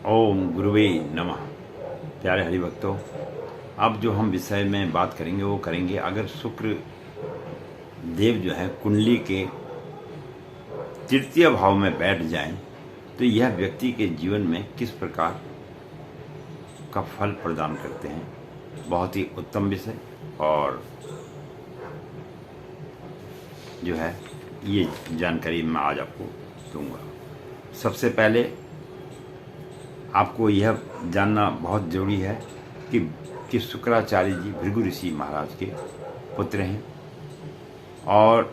ओम गुरुवे नमः। प्यारे हरिभक्तों, अब जो हम विषय में बात करेंगे वो करेंगे अगर शुक्र देव जो है कुंडली के तृतीय भाव में बैठ जाएं तो यह व्यक्ति के जीवन में किस प्रकार का फल प्रदान करते हैं। बहुत ही उत्तम विषय और जो है ये जानकारी मैं आज आपको दूंगा। सबसे पहले आपको यह जानना बहुत जरूरी है कि शुक्राचार्य जी भृगु ऋषि महाराज के पुत्र हैं और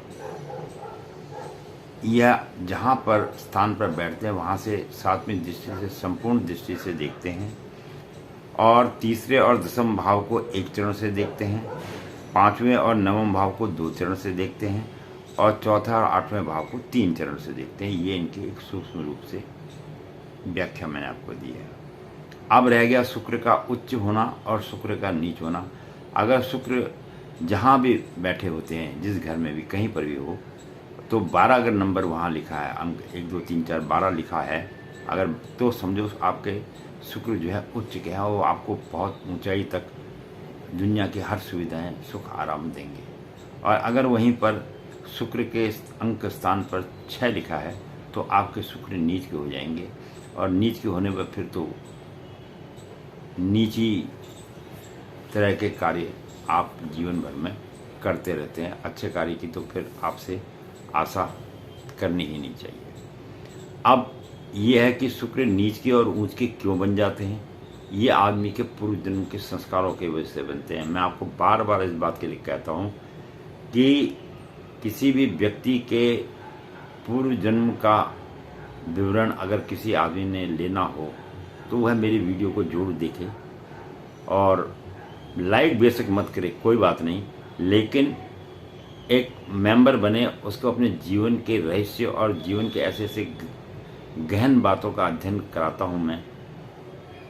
यह जहाँ पर स्थान पर बैठते हैं वहाँ से सातवीं दृष्टि से संपूर्ण दृष्टि से देखते हैं और तीसरे और दसम भाव को एक चरण से देखते हैं, पांचवें और नवम भाव को दो चरण से देखते हैं और चौथा और आठवें भाव को तीन चरण से देखते हैं। ये इनके एक सूक्ष्म रूप से व्याख्या मैंने आपको दी है। अब रह गया शुक्र का उच्च होना और शुक्र का नीच होना। अगर शुक्र जहाँ भी बैठे होते हैं, जिस घर में भी कहीं पर भी हो, तो 12 अगर नंबर वहाँ लिखा है, अंक 1 2 3 4 12 लिखा है अगर, तो समझो आपके शुक्र जो है उच्च के हैं, वो आपको बहुत ऊंचाई तक दुनिया की हर सुविधाएं सुख आराम देंगे। और अगर वहीं पर शुक्र के अंक स्थान पर 6 लिखा है तो आपके शुक्र नीच के हो जाएंगे और नीच के होने पर फिर तो नीची तरह के कार्य आप जीवन भर में करते रहते हैं। अच्छे कार्य की तो फिर आपसे आशा करनी ही नहीं चाहिए। अब ये है कि शुक्र नीच के और ऊंच के क्यों बन जाते हैं। ये आदमी के पूर्व जन्म के संस्कारों की वजह से बनते हैं। मैं आपको बार बार इस बात के लिए कहता हूँ कि किसी भी व्यक्ति के पूर्व जन्म का विवरण अगर किसी आदमी ने लेना हो तो वह मेरी वीडियो को जरूर देखे और लाइक बेशक मत करे, कोई बात नहीं, लेकिन एक मेंबर बने, उसको अपने जीवन के रहस्य और जीवन के ऐसे ऐसे गहन बातों का अध्ययन कराता हूँ मैं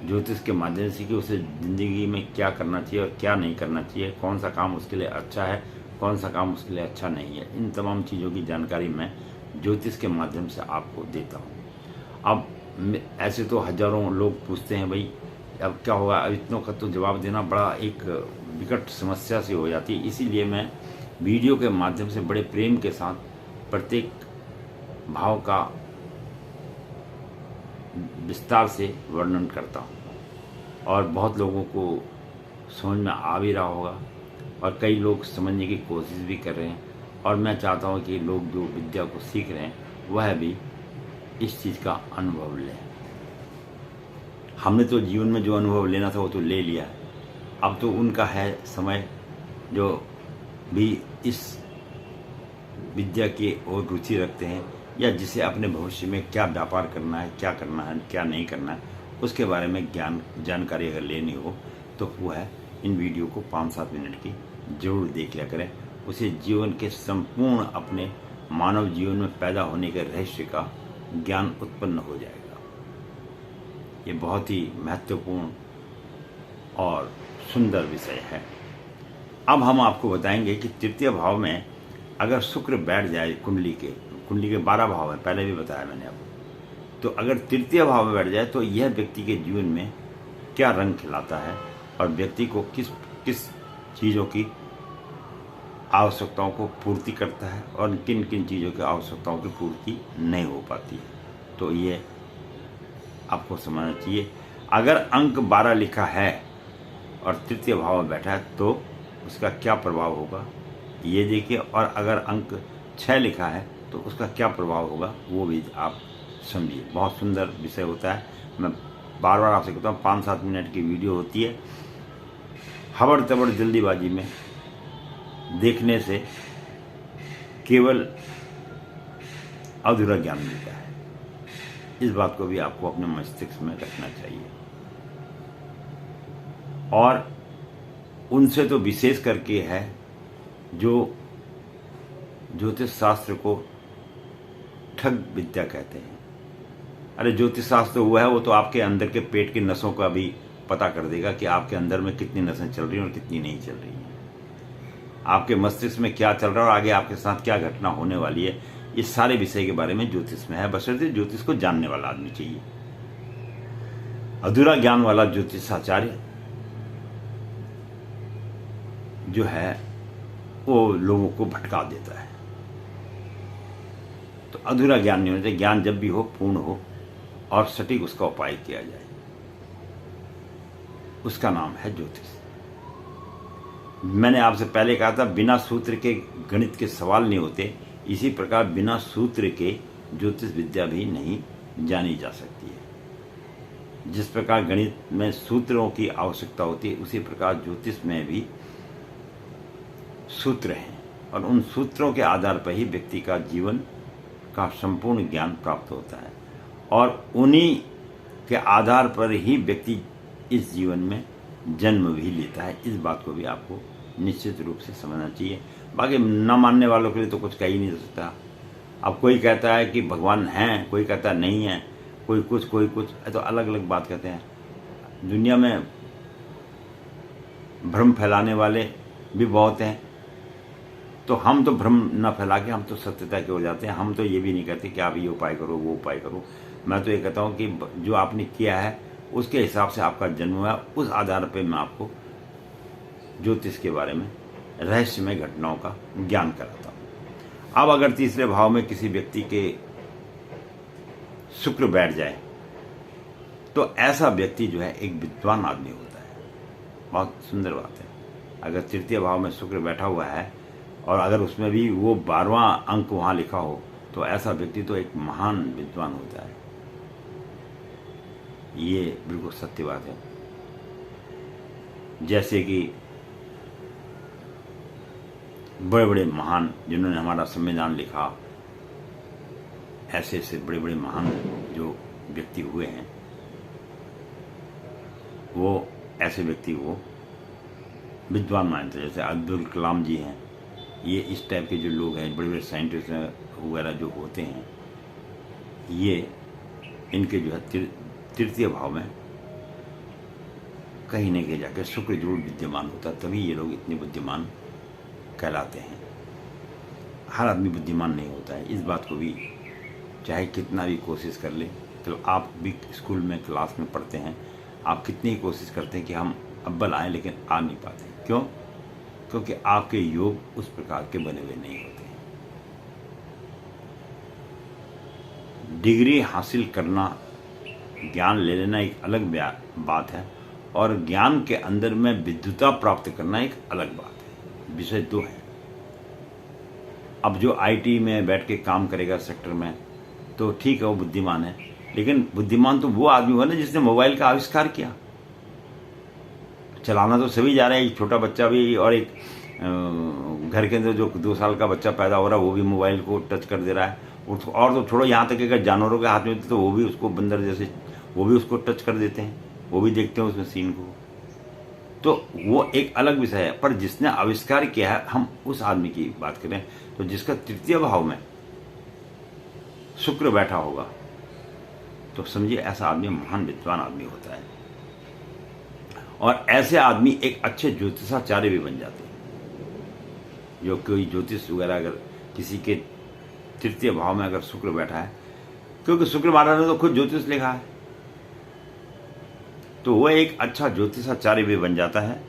ज्योतिष के माध्यम से कि उसे ज़िंदगी में क्या करना चाहिए और क्या नहीं करना चाहिए, कौन सा काम उसके लिए अच्छा है, कौन सा काम उसके लिए अच्छा नहीं है। इन तमाम चीज़ों की जानकारी मैं ज्योतिष के माध्यम से आपको देता हूँ। अब ऐसे तो हजारों लोग पूछते हैं भाई अब क्या होगा, अब इतनों का तो जवाब देना बड़ा एक विकट समस्या सी हो जाती है। इसीलिए मैं वीडियो के माध्यम से बड़े प्रेम के साथ प्रत्येक भाव का विस्तार से वर्णन करता हूँ और बहुत लोगों को समझ में आ भी रहा होगा और कई लोग समझने की कोशिश भी कर रहे हैं। और मैं चाहता हूँ कि लोग जो विद्या को सीख रहे हैं वह भी इस चीज़ का अनुभव लें। हमने तो जीवन में जो अनुभव लेना था वो तो ले लिया है, अब तो उनका है समय जो भी इस विद्या की ओर रुचि रखते हैं या जिसे अपने भविष्य में क्या व्यापार करना है, क्या करना है, क्या नहीं करना है, उसके बारे में जानकारी अगर लेनी हो तो वो है इन वीडियो को 5-7 मिनट की जरूर देख लिया करें। उसे जीवन के संपूर्ण अपने मानव जीवन में पैदा होने के रहस्य का ज्ञान उत्पन्न हो जाएगा। ये बहुत ही महत्वपूर्ण और सुंदर विषय है। अब हम आपको बताएंगे कि तृतीय भाव में अगर शुक्र बैठ जाए, कुंडली के 12 भाव है, पहले भी बताया मैंने आपको, तो अगर तृतीय भाव में बैठ जाए तो यह व्यक्ति के जीवन में क्या रंग खिलाता है और व्यक्ति को किस किस चीज़ों की आवश्यकताओं को पूर्ति करता है और किन किन चीज़ों की आवश्यकताओं की पूर्ति नहीं हो पाती है, तो ये आपको समझना चाहिए। अगर अंक 12 लिखा है और तृतीय भाव में बैठा है तो उसका क्या प्रभाव होगा ये देखिए, और अगर अंक 6 लिखा है तो उसका क्या प्रभाव होगा वो भी आप समझिए। बहुत सुंदर विषय होता है। मैं बार बार आपसे कहता हूँ 5-7 मिनट की वीडियो होती है, हबड़ तबड़ जल्दीबाजी में देखने से केवल अधूरा ज्ञान मिलता है। इस बात को भी आपको अपने मस्तिष्क में रखना चाहिए। और उनसे तो विशेष करके है जो ज्योतिष शास्त्र को ठग विद्या कहते हैं। अरे ज्योतिष शास्त्र हुआ है वो तो आपके अंदर के पेट की नसों का भी पता कर देगा कि आपके अंदर में कितनी नसें चल रही हैं और कितनी नहीं चल रही हैं, आपके मस्तिष्क में क्या चल रहा है और आगे आपके साथ क्या घटना होने वाली है। इस सारे विषय के बारे में ज्योतिष में है, बशर्ते ज्योतिष को जानने वाला आदमी चाहिए। अधूरा ज्ञान वाला ज्योतिषाचार्य जो है वो लोगों को भटका देता है। तो अधूरा ज्ञान नहीं होना चाहिए। ज्ञान जब भी हो पूर्ण हो और सटीक उसका उपाय किया जाए, उसका नाम है ज्योतिष। मैंने आपसे पहले कहा था बिना सूत्र के गणित के सवाल नहीं होते, इसी प्रकार बिना सूत्र के ज्योतिष विद्या भी नहीं जानी जा सकती है। जिस प्रकार गणित में सूत्रों की आवश्यकता होती है, उसी प्रकार ज्योतिष में भी सूत्र हैं और उन सूत्रों के आधार पर ही व्यक्ति का जीवन का संपूर्ण ज्ञान प्राप्त होता है और उन्हीं के आधार पर ही व्यक्ति इस जीवन में जन्म भी लेता है। इस बात को भी आपको निश्चित रूप से समझना चाहिए। बाकी न मानने वालों के लिए तो कुछ कह ही नहीं सकता। अब कोई कहता है कि भगवान हैं, कोई कहता है नहीं है, कोई कुछ, तो अलग अलग बात कहते हैं। दुनिया में भ्रम फैलाने वाले भी बहुत हैं, तो हम तो भ्रम न फैला के हम तो सत्यता के हो जाते हैं। हम तो ये भी नहीं कहते कि आप ये उपाय करो, वो उपाय करो। मैं तो ये कहता हूँ कि जो आपने किया है उसके हिसाब से आपका जन्म हुआ, उस आधार पर मैं आपको ज्योतिष के बारे में रहस्यमय घटनाओं का ज्ञान कराता हूँ। अब अगर तीसरे भाव में किसी व्यक्ति के शुक्र बैठ जाए तो ऐसा व्यक्ति जो है एक विद्वान आदमी होता है। बहुत सुंदर बात है। अगर तृतीय भाव में शुक्र बैठा हुआ है और अगर उसमें भी वो 12वां अंक वहाँ लिखा हो तो ऐसा व्यक्ति तो एक महान विद्वान होता है। ये बिल्कुल सत्य बात है। जैसे कि बड़े बड़े महान जिन्होंने हमारा संविधान लिखा, ऐसे ऐसे बड़े बड़े महान जो व्यक्ति हुए हैं, वो ऐसे व्यक्ति को विद्वान मानते हैं। जैसे अब्दुल कलाम जी हैं, ये इस टाइप के जो लोग हैं, बड़े बड़े साइंटिस्ट वगैरह जो होते हैं, ये इनके जो है तृतीय भाव में कहीं न कहीं जाकर शुक्र जरूर विद्यमान होता, तभी ये लोग इतने बुद्धिमान कहलाते हैं। हर आदमी बुद्धिमान नहीं होता है, इस बात को भी चाहे कितना भी कोशिश कर ले। तो आप भी स्कूल में क्लास में पढ़ते हैं, आप कितनी ही कोशिश करते हैं कि हम अव्वल आए, लेकिन आ नहीं पाते। क्यों? क्योंकि आपके योग उस प्रकार के बने हुए नहीं होते। डिग्री हासिल करना, ज्ञान ले लेना एक अलग बात है और ज्ञान के अंदर में विद्वता प्राप्त करना एक अलग बात है। विषय दो है। अब जो आईटी में बैठ के काम करेगा सेक्टर में, तो ठीक है, वो बुद्धिमान है, लेकिन बुद्धिमान तो वो आदमी हुआ ना जिसने मोबाइल का आविष्कार किया। चलाना तो सभी जा रहे हैं, एक छोटा बच्चा भी, और एक घर के अंदर जो 2 साल का बच्चा पैदा हो रहा है वो भी मोबाइल को टच कर दे रहा है। और तो छोड़ो, यहाँ तक अगर जानवरों के हाथ में तो वो भी उसको बंदर जैसे वो भी उसको टच कर देते हैं, वो भी देखते हैं उसमें सीन को। तो वो एक अलग विषय है। पर जिसने आविष्कार किया है, हम उस आदमी की बात करें तो जिसका तृतीय भाव में शुक्र बैठा होगा, तो समझिए ऐसा आदमी महान विद्वान आदमी होता है। और ऐसे आदमी एक अच्छे ज्योतिषाचार्य भी बन जाते हैं। जो कोई ज्योतिष वगैरह अगर किसी के तृतीय भाव में अगर शुक्र बैठा है, क्योंकि शुक्र महाराज ने तो खुद ज्योतिष लिखा है, तो वह एक अच्छा ज्योतिषाचार्य भी बन जाता है।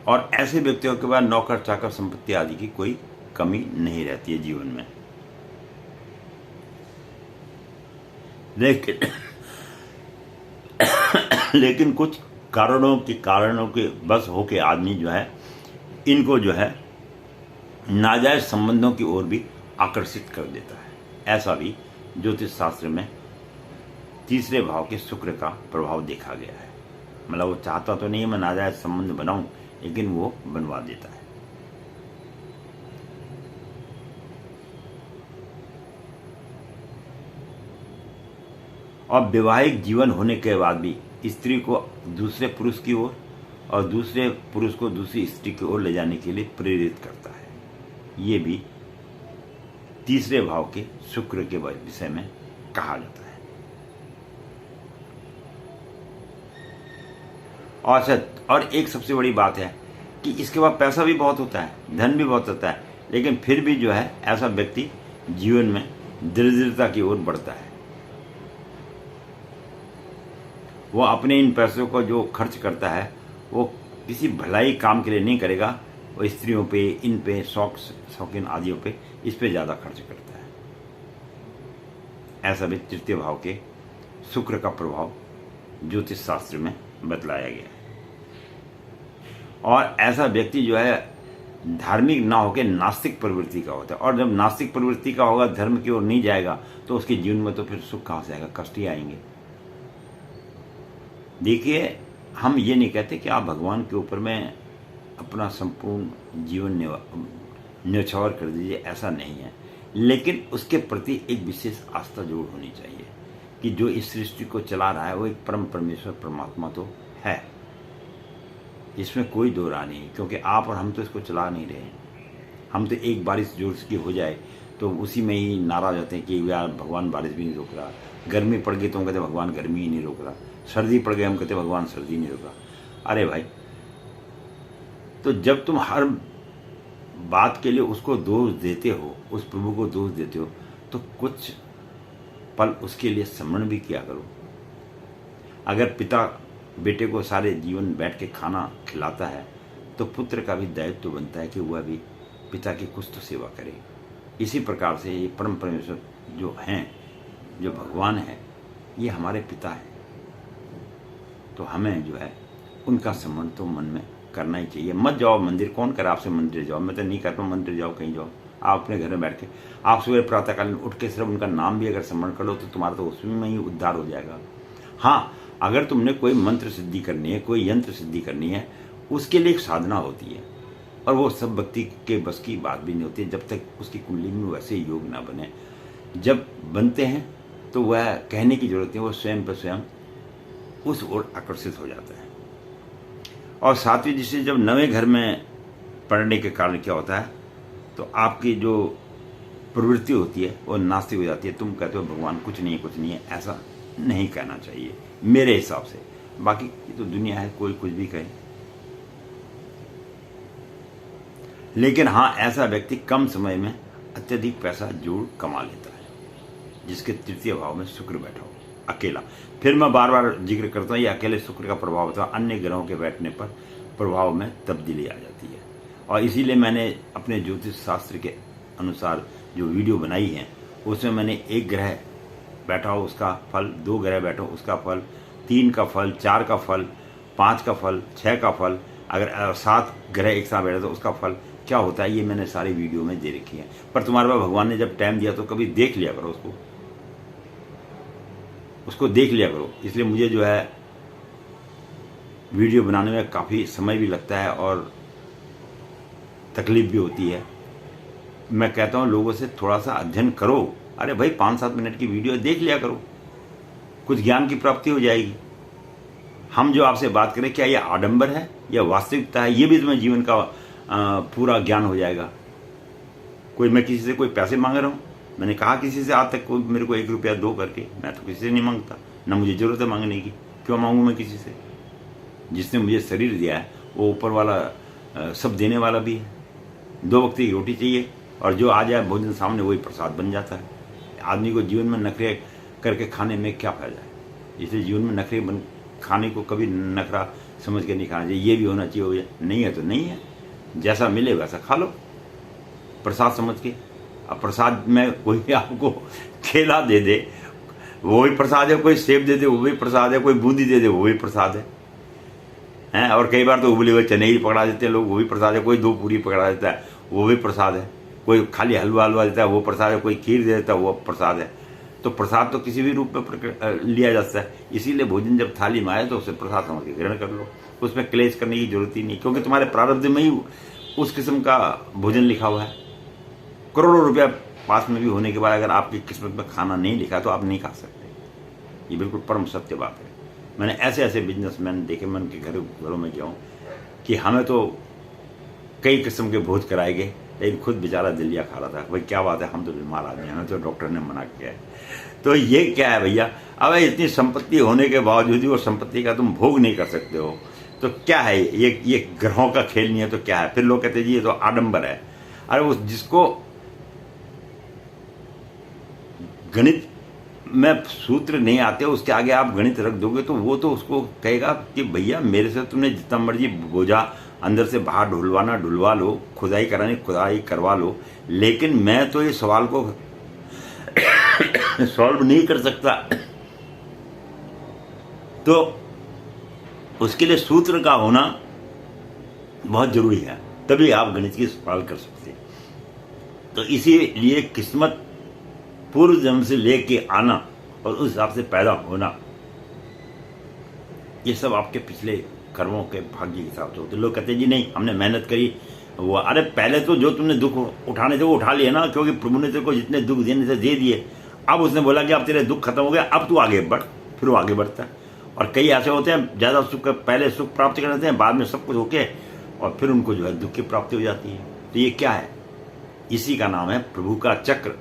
और ऐसे व्यक्तियों के बाद नौकर चाकर संपत्ति आदि की कोई कमी नहीं रहती है जीवन में। लेकिन कुछ कारणों के बस होके आदमी जो है इनको जो है नाजायज संबंधों की ओर भी आकर्षित कर देता है। ऐसा भी ज्योतिष शास्त्र में तीसरे भाव के शुक्र का प्रभाव देखा गया है। मतलब वो चाहता तो नहीं है मैं नाजायज संबंध बनाऊं, लेकिन वो बनवा देता है। और वैवाहिक जीवन होने के बाद भी स्त्री को दूसरे पुरुष की ओर और दूसरे पुरुष को दूसरी स्त्री की ओर ले जाने के लिए प्रेरित करता है। ये भी तीसरे भाव के शुक्र के विषय में कहा जाता है। और एक सबसे बड़ी बात है कि इसके बाद पैसा भी बहुत होता है, धन भी बहुत होता है, लेकिन फिर भी जो है ऐसा व्यक्ति जीवन में दरिद्रता की ओर बढ़ता है। वो अपने इन पैसों को जो खर्च करता है वो किसी भलाई काम के लिए नहीं करेगा, वो स्त्रियों पे, इन पे, शौकीन आदियों पे, इस पे ज़्यादा खर्च करता है। ऐसा भी तृतीय भाव के शुक्र का प्रभाव ज्योतिष शास्त्र में बतलाया गया है। और ऐसा व्यक्ति जो है धार्मिक ना होकर नास्तिक प्रवृत्ति का होता है, और जब नास्तिक प्रवृत्ति का होगा, धर्म की ओर नहीं जाएगा, तो उसके जीवन में तो फिर सुख कहाँ से आएगा, कष्ट ही आएंगे। देखिए, हम ये नहीं कहते कि आप भगवान के ऊपर में अपना संपूर्ण जीवन न्यौछावर कर दीजिए, ऐसा नहीं है, लेकिन उसके प्रति एक विशेष आस्था जरूर होनी चाहिए कि जो इस सृष्टि को चला रहा है वो एक परम परमेश्वर परमात्मा तो है, इसमें कोई दो राय नहीं। क्योंकि आप और हम तो इसको चला नहीं रहे हैं। हम तो एक बारिश जोर की हो जाए तो उसी में ही नाराज होते हैं कि यार भगवान बारिश भी नहीं रोक रहा, गर्मी पड़ गई तो हम कहते भगवान गर्मी ही नहीं रोक रहा, सर्दी पड़ गई हम कहते भगवान सर्दी नहीं रोक रहा। अरे भाई, तो जब तुम हर बात के लिए उसको दोष देते हो, उस प्रभु को दोष देते हो, तो कुछ पल उसके लिए स्मरण भी किया करो। अगर पिता बेटे को सारे जीवन बैठ के खाना खिलाता है तो पुत्र का भी दायित्व तो बनता है कि वह भी पिता की कुछ तो सेवा करे। इसी प्रकार से ये परम परमेश्वर जो हैं, जो भगवान है, ये हमारे पिता हैं, तो हमें जो है उनका स्मरण तो मन में करना ही चाहिए। मत जाओ मंदिर, कौन करे आपसे मंदिर जाओ, मैं तो नहीं करता हूँ मंदिर जाओ, कहीं जाओ। आप अपने घर में बैठ के आप सुबह प्रातःकालीन उठ के सिर्फ उनका नाम भी अगर स्मरण कर लो तो तुम्हारा तो उसमें ही उद्धार हो जाएगा। हाँ, अगर तुमने कोई मंत्र सिद्धि करनी है, कोई यंत्र सिद्धि करनी है, उसके लिए एक साधना होती है, और वो सब व्यक्ति के बस की बात भी नहीं होती है जब तक उसकी कुंडली में वैसे योग ना बने। जब बनते हैं तो वह कहने की जरूरत नहीं, वो स्वयं पर स्वयं उस ओर आकर्षित हो जाता है। और सातवीं दृष्टि जब नवे घर में पढ़ने के कारण क्या होता है, तो आपकी जो प्रवृत्ति होती है वो नास्तिक हो जाती है। तुम कहते हो भगवान कुछ नहीं है, ऐसा नहीं कहना चाहिए मेरे हिसाब से। बाकी तो दुनिया है, कोई कुछ भी कहे, लेकिन हाँ, ऐसा व्यक्ति कम समय में अत्यधिक पैसा जरूर कमा लेता है जिसके तृतीय भाव में शुक्र बैठा हो, अकेला। फिर मैं बार बार जिक्र करता हूँ, ये अकेले शुक्र का प्रभाव होता है, अन्य ग्रहों के बैठने पर प्रभाव में तब्दीली आ जाती है। और इसीलिए मैंने अपने ज्योतिष शास्त्र के अनुसार जो वीडियो बनाई है उसमें मैंने एक ग्रह बैठा हो उसका फल, 2 ग्रह बैठो उसका फल, 3 का फल, 4 का फल, 5 का फल, 6 का फल, अगर 7 ग्रह एक साथ बैठे तो उसका फल क्या होता है, ये मैंने सारी वीडियो में दे रखी है। पर तुम्हारे पास भगवान ने जब टाइम दिया तो कभी देख लिया करो, उसको देख लिया करो। इसलिए मुझे जो है वीडियो बनाने में काफ़ी समय भी लगता है और तकलीफ भी होती है। मैं कहता हूँ लोगों से थोड़ा सा अध्ययन करो। अरे भाई, 5-7 मिनट की वीडियो देख लिया करो, कुछ ज्ञान की प्राप्ति हो जाएगी। हम जो आपसे बात करें, क्या ये आडंबर है या वास्तविकता है, ये भी तुम्हें जीवन का पूरा ज्ञान हो जाएगा। कोई, मैं किसी से कोई पैसे मांग रहा हूँ, मैंने कहा किसी से आज तक कोई मेरे को 1 रुपया दो करके, मैं तो किसी से नहीं मांगता, ना मुझे जरूरत है मांगने की। क्यों मांगू मैं किसी से? जिसने मुझे शरीर दिया है वो ऊपर वाला सब देने वाला भी है। 2 वक्त की रोटी चाहिए और जो आ जाए भोजन सामने वही प्रसाद बन जाता है। आदमी को जीवन में नखरे करके खाने में क्या फायदा है? इसलिए जीवन में नखरे खाने को कभी नखरा समझ के नहीं खाना चाहिए। ये भी होना चाहिए, नहीं है तो नहीं है, जैसा मिले वैसा खा लो प्रसाद समझ के। अब प्रसाद में कोई भी आपको केला दे दे वो भी प्रसाद है, कोई सेब दे दे वो भी प्रसाद है, कोई बूंदी दे दे वो भी प्रसाद है। और कई बार तो उबले हुए चने ही पकड़ा देते हैं लोग, वो भी प्रसाद है। कोई 2 पूरी पकड़ा देता है वो भी प्रसाद है। कोई खाली हलवा देता है वो प्रसाद है। कोई खीर दे देता है वो प्रसाद है। तो प्रसाद तो किसी भी रूप में लिया जा सकता है। इसीलिए भोजन जब थाली में आए तो उसे प्रसाद समझ के ग्रहण कर लो, उसमें क्लेश करने की जरूरत ही नहीं, क्योंकि तुम्हारे प्रारब्ध में ही उस किस्म का भोजन लिखा हुआ है। करोड़ों रुपया पास में भी होने के बाद अगर आपकी किस्मत में खाना नहीं लिखा तो आप नहीं खा सकते। ये बिल्कुल परम सत्य बात है। मैंने ऐसे ऐसे बिजनेसमैन देखे, मैं उनके घरों में गया हूँ कि हमें तो कई किस्म के भोज कराए गए, लेकिन खुद बेचारा दलिया खा रहा था। भाई क्या बात है, हम तो बीमार आदमी हैं, हमें तो डॉक्टर ने मना किया है। तो ये क्या है भैया? अब इतनी संपत्ति होने के बावजूद भी वो संपत्ति का तुम भोग नहीं कर सकते हो, तो क्या है ये ग्रहों का खेल नहीं है तो क्या है? फिर लोग कहते जी ये तो आडंबर है। अरे वो जिसको गणित में सूत्र नहीं आते, उसके आगे आप गणित रख दोगे तो वो तो उसको कहेगा कि भैया मेरे से तुमने जितना मर्जी बोझा अंदर से बाहर ढुलवा लो, खुदाई करानी खुदाई करवा लो, लेकिन मैं तो ये सवाल को सॉल्व नहीं कर सकता। तो उसके लिए सूत्र का होना बहुत जरूरी है, तभी आप गणित की सवाल कर सकते हैं। तो इसीलिए किस्मत पूर्व जन्म से लेके आना और उस हिसाब से पैदा होना, ये सब आपके पिछले कर्मों के भाग्य के हिसाब से होते। लोग कहते हैं जी नहीं हमने मेहनत करी वो, अरे पहले तो जो तुमने दुख उठाने थे वो उठा लिए ना, क्योंकि प्रभु ने तेरे को जितने दुख देने थे दे दिए। अब उसने बोला कि अब तेरे दुख खत्म हो गया, अब तू आगे बढ़, फिर वो आगे बढ़ता है। और कई ऐसे होते हैं ज़्यादा सुख, पहले सुख प्राप्त कर लेते हैं, बाद में सब कुछ होके और फिर उनको जो है दुख की प्राप्ति हो जाती है। तो ये क्या है? इसी का नाम है प्रभु का चक्र,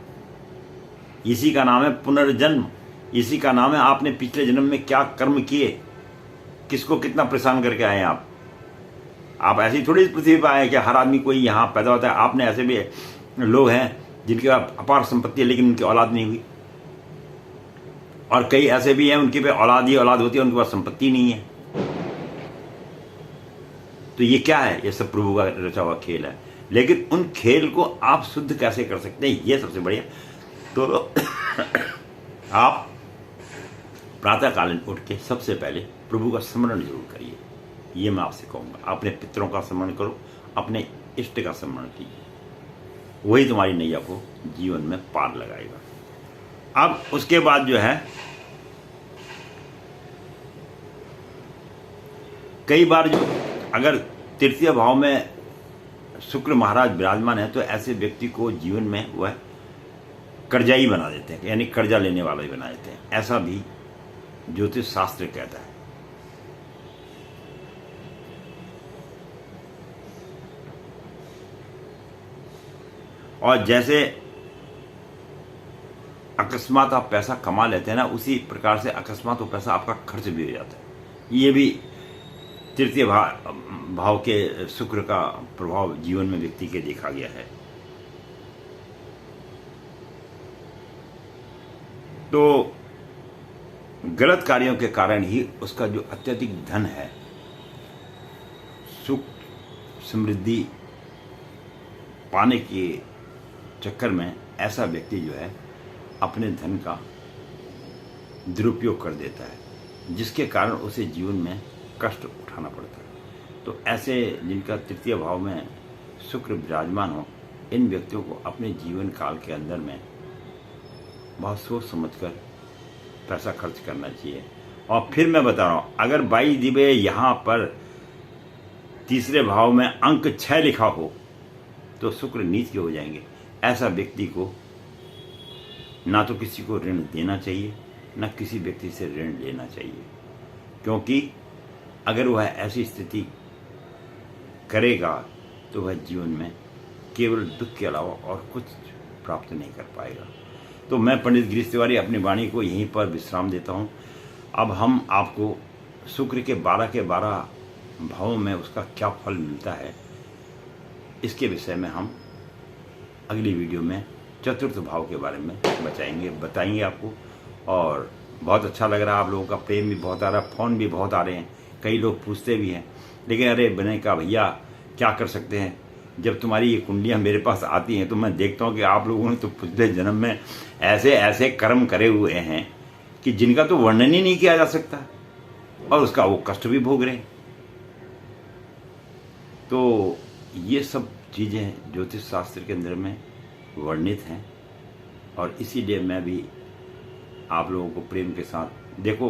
इसी का नाम है पुनर्जन्म, इसी का नाम है आपने पिछले जन्म में क्या कर्म किए, किसको कितना परेशान करके आए आप ऐसी थोड़ी पृथ्वी पर आए कि हर आदमी कोई यहाँ पैदा होता है। आपने ऐसे भी लोग हैं जिनके अपार संपत्ति है लेकिन उनकी औलाद नहीं हुई, और कई ऐसे भी हैं उनके पे औलाद ही औलाद होती है, उनके पास संपत्ति नहीं है। तो ये क्या है? ये सब प्रभु का रचा हुआ खेल है। लेकिन उन खेल को आप शुद्ध कैसे कर सकते हैं, ये सबसे बढ़िया। तो आप प्रातःकालीन उठ के सबसे पहले प्रभु का स्मरण जरूर करिए, ये मैं आपसे कहूँगा। अपने पितरों का स्मरण करो, अपने इष्ट का स्मरण कीजिए, वही तुम्हारी नैया को जीवन में पार लगाएगा। अब उसके बाद जो है कई बार जो अगर तृतीय भाव में शुक्र महाराज विराजमान है तो ऐसे व्यक्ति को जीवन में वह कर्जाई बना देते हैं, यानी कर्जा लेने वाला ही बना देते हैं, ऐसा भी ज्योतिष शास्त्र कहता है। और जैसे अकस्मात आप पैसा कमा लेते हैं ना, उसी प्रकार से अकस्मात वो पैसा आपका खर्च भी हो जाता है। ये भी तृतीय भाव के शुक्र का प्रभाव जीवन में व्यक्ति के देखा गया है। तो गलत कार्यों के कारण ही उसका जो अत्यधिक धन है, सुख समृद्धि पाने के चक्कर में ऐसा व्यक्ति जो है अपने धन का दुरुपयोग कर देता है, जिसके कारण उसे जीवन में कष्ट उठाना पड़ता है। तो ऐसे जिनका तृतीय भाव में शुक्र विराजमान हो, इन व्यक्तियों को अपने जीवन काल के अंदर में बहुत सोच समझकर पैसा खर्च करना चाहिए। और फिर मैं बता रहा हूँ, अगर बाई दिवे यहाँ पर तीसरे भाव में अंक 6 लिखा हो तो शुक्र नीच के हो जाएंगे। ऐसा व्यक्ति को ना तो किसी को ऋण देना चाहिए, ना किसी व्यक्ति से ऋण लेना चाहिए, क्योंकि अगर वह ऐसी स्थिति करेगा तो वह जीवन में केवल दुख के अलावा और कुछ प्राप्त नहीं कर पाएगा। तो मैं पंडित गिरीश तिवारी अपनी वाणी को यहीं पर विश्राम देता हूँ। अब हम आपको शुक्र के 12 भावों में उसका क्या फल मिलता है, इसके विषय में हम अगली वीडियो में चतुर्थ भाव के बारे में बताएंगे आपको। और बहुत अच्छा लग रहा है, आप लोगों का प्रेम भी बहुत आ रहा है, फ़ोन भी बहुत आ रहे हैं, कई लोग पूछते भी हैं। लेकिन अरे बने का भैया क्या कर सकते हैं, जब तुम्हारी ये कुंडलियाँ मेरे पास आती हैं तो मैं देखता हूँ कि आप लोगों ने तो पिछले जन्म में ऐसे ऐसे कर्म करे हुए हैं कि जिनका तो वर्णन ही नहीं किया जा सकता, और उसका वो कष्ट भी भोग रहे हैं। तो ये सब चीज़ें ज्योतिष शास्त्र के अंदर में वर्णित हैं, और इसीलिए मैं भी आप लोगों को प्रेम के साथ, देखो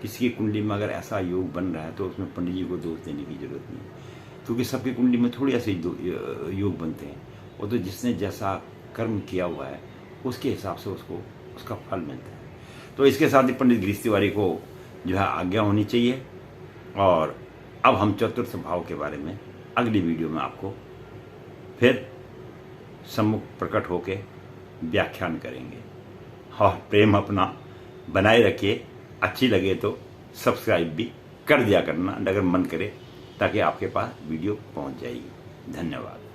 किसी की कुंडली में अगर ऐसा योग बन रहा है तो उसमें पंडित जी को दोष देने की जरूरत नहीं, क्योंकि सबकी कुंडली में थोड़ी ऐसे योग बनते हैं। वो तो जिसने जैसा कर्म किया हुआ है उसके हिसाब से उसको उसका फल मिलता है। तो इसके साथ ही पंडित गिरीश तिवारी को जो है आज्ञा होनी चाहिए। और अब हम चतुर्थ भाव के बारे में अगली वीडियो में आपको फिर सम्मुख प्रकट होके व्याख्यान करेंगे। और प्रेम अपना बनाए रखिए, अच्छी लगे तो सब्सक्राइब भी कर दिया करना अगर मन करे, ताकि आपके पास वीडियो पहुंच जाएगी। धन्यवाद।